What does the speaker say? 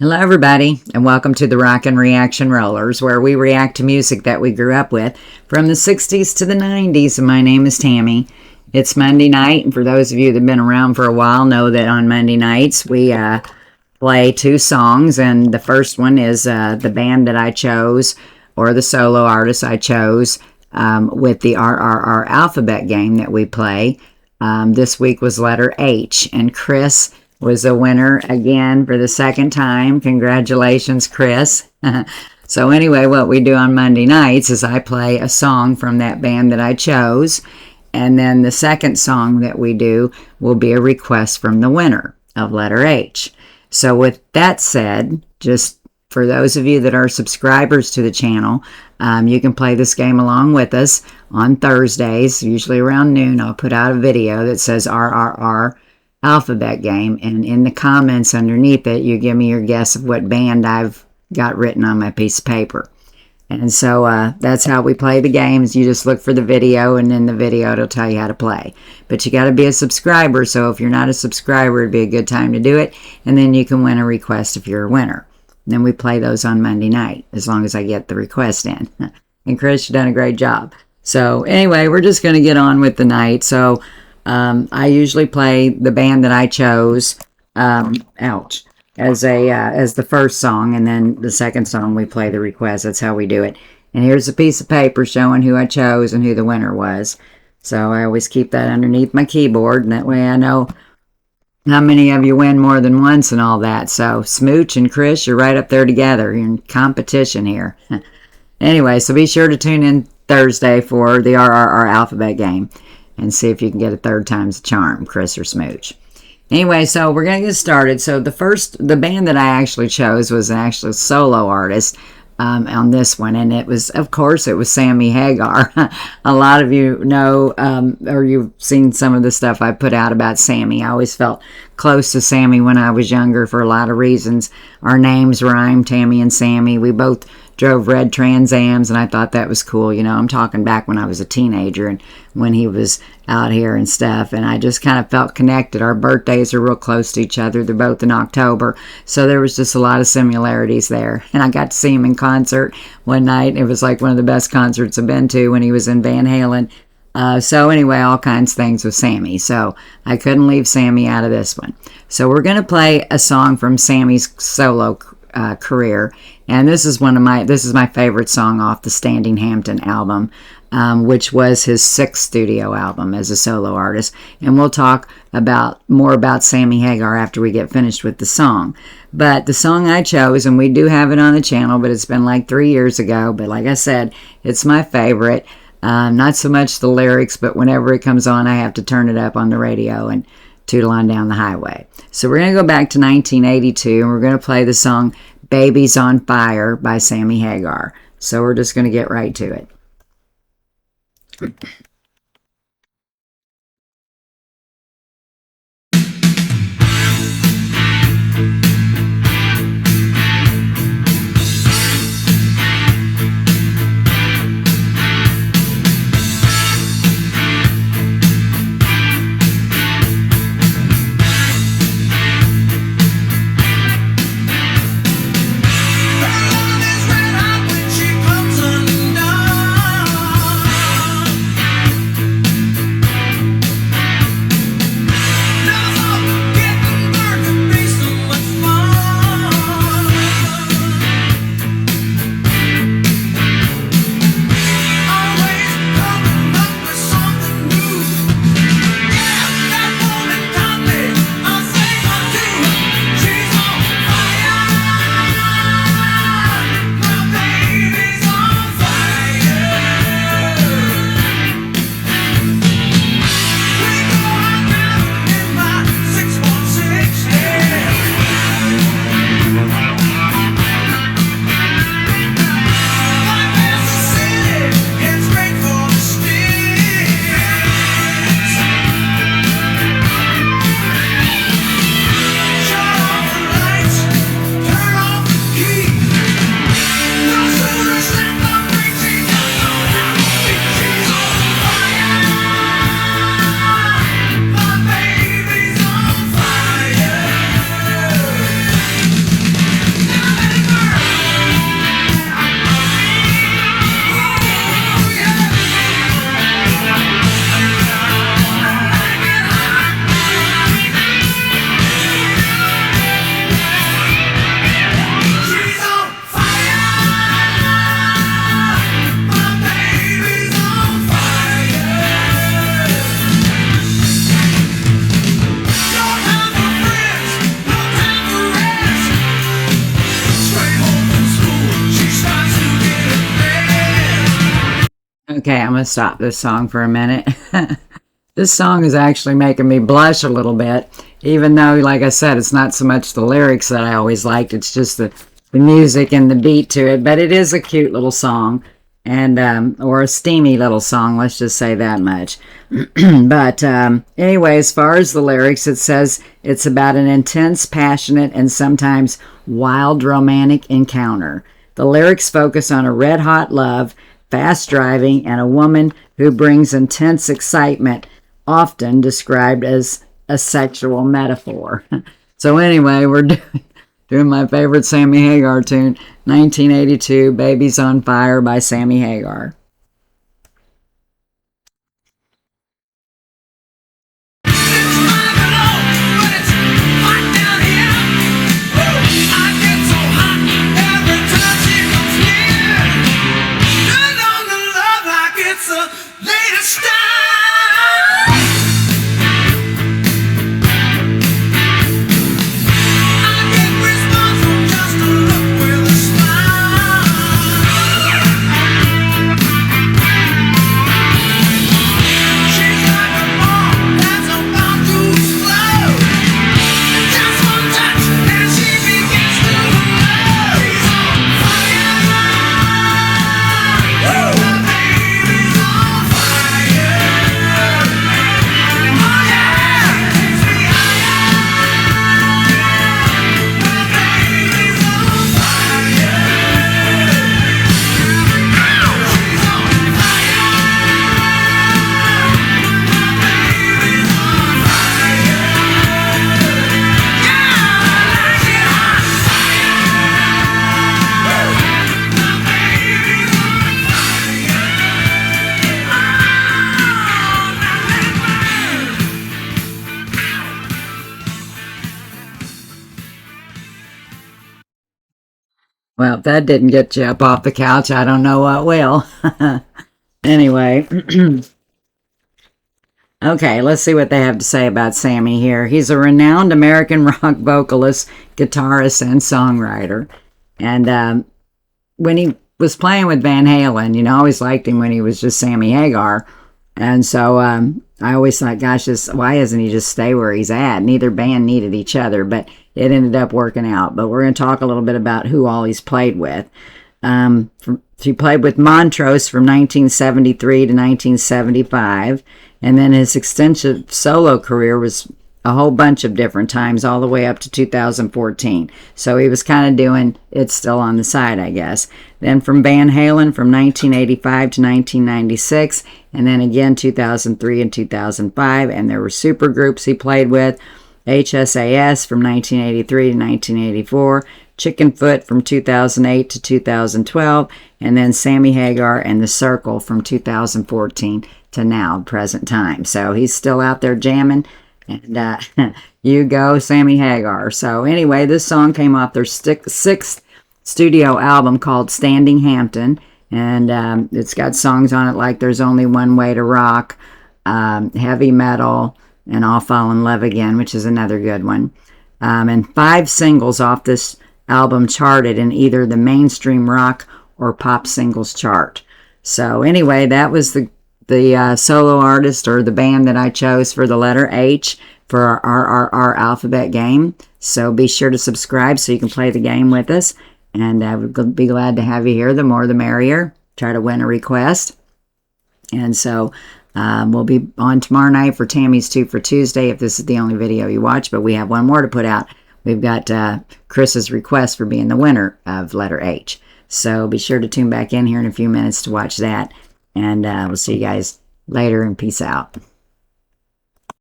Hello, everybody, and welcome to the Rockin' Reaction Rollers, where we react to music that we grew up with from the 60s to the 90s. And my name is Tammy. It's Monday night, and for those of you that have been around for a while, know that on Monday nights we play two songs, and the first one is the band that I chose, or the solo artist I chose, with the RRR alphabet game that we play. This week was letter H, and Chris was a winner again for the second time. Congratulations, Chris. So anyway, what we do on Monday nights is I play a song from that band that I chose, and then the second song that we do will be a request from the winner of letter H. So with that said, just for those of you that are subscribers to the channel, you can play this game along with us on Thursdays, usually around noon. I'll put out a video that says RRR alphabet game, and in the comments underneath it you give me your guess of what band I've got written on my piece of paper. And so that's how we play the games. You just look for the video, and in the video it'll tell you how to play. But you got to be a subscriber, so if you're not a subscriber, it'd be a good time to do it, and then you can win a request if you're a winner. And then we play those on Monday night, as long as I get the request in. And Chris, you've done a great job. So anyway, we're just going to get on with the night. So I usually play the band that I chose, as the first song, and then the second song we play the request. That's how we do it. And here's a piece of paper showing who I chose and who the winner was. So I always keep that underneath my keyboard, and that way I know how many of you win more than once and all that. So Smooch and Chris, you're right up there together. You're in competition here. Anyway, so be sure to tune in Thursday for the RRR alphabet game and see if you can get a third time's the charm, Chris or Smooch. Anyway, so we're going to get started. So the band that I actually chose was an actual solo artist on this one, and it was, of course, it was Sammy Hagar. A lot of you know, or you've seen some of the stuff I put out about Sammy. I always felt close to Sammy when I was younger for a lot of reasons. Our names rhyme, Tammy and Sammy. We both drove red Trans Ams, and I thought that was cool. You know, I'm talking back when I was a teenager and when he was out here and stuff, and I just kind of felt connected. Our birthdays are real close to each other. They're both in October, so there was just a lot of similarities there. And I got to see him in concert one night. It was like one of the best concerts I've been to when he was in Van Halen. So anyway, all kinds of things with Sammy. So I couldn't leave Sammy out of this one. So we're going to play a song from Sammy's solo career, and this is my favorite song off the Standing Hampton album, which was his sixth studio album as a solo artist. And we'll talk more about Sammy Hagar after we get finished with the song. But the song I chose, and we do have it on the channel, but it's been like 3 years ago, but like I said, it's my favorite. Not so much the lyrics, but whenever it comes on, I have to turn it up on the radio and tootle on down the highway. So we're going to go back to 1982, and we're going to play the song Baby's on Fire by Sammy Hagar. So we're just going to get right to it. Okay, I'm going to stop this song for a minute. This song is actually making me blush a little bit, even though, like I said, it's not so much the lyrics that I always liked. It's just the music and the beat to it. But it is a cute little song, and or a steamy little song, let's just say that much. But anyway, as far as the lyrics, it says it's about an intense, passionate, and sometimes wild romantic encounter. The lyrics focus on a red-hot love, fast driving, and a woman who brings intense excitement, often described as a sexual metaphor. So anyway, we're doing my favorite Sammy Hagar tune, 1982, Baby's on Fire by Sammy Hagar. Well, if that didn't get you up off the couch, I don't know what will. Anyway, okay, let's see what they have to say about Sammy here. He's a renowned American rock vocalist, guitarist, and songwriter. And when he was playing with Van Halen, you know, I always liked him when he was just Sammy Hagar. And so I always thought, gosh, why doesn't he just stay where he's at? Neither band needed each other, but it ended up working out. But we're going to talk a little bit about who all he's played with. He played with Montrose from 1973 to 1975. And then his extensive solo career was a whole bunch of different times, all the way up to 2014. So he was kind of doing it still on the side, I guess. Then from Van Halen from 1985 to 1996, and then again 2003 and 2005. And there were super groups he played with: HSAS from 1983 to 1984, Chickenfoot from 2008 to 2012, and then Sammy Hagar and The Circle from 2014 to now, present time. So he's still out there jamming. And you go, Sammy Hagar. So anyway, this song came off their sixth studio album called Standing Hampton. And it's got songs on it like There's Only One Way to Rock, Heavy Metal, and I'll Fall in Love Again, which is another good one. And 5 singles off this album charted in either the mainstream rock or pop singles chart. So anyway, that was the solo artist or the band that I chose for the letter H for our RRR alphabet game. So be sure to subscribe so you can play the game with us. And I would be glad to have you here. The more the merrier. Try to win a request. And so we'll be on tomorrow night for Tammy's 2 for Tuesday if this is the only video you watch. But we have one more to put out. We've got Chris's request for being the winner of letter H. So be sure to tune back in here in a few minutes to watch that. And we'll see you guys later, and peace out.